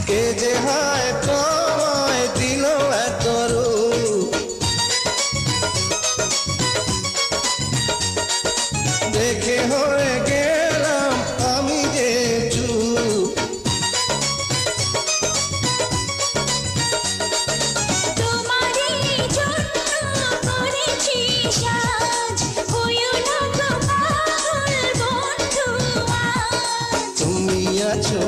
কে যে হায় তোমায় দিল এত রূপ, দেখে হয়ে গেলাম আমি যে চুপ। তোমারই জন্য করেছি সাজ, হইও না গো পাগল বন্ধু আজ। তুমি আছো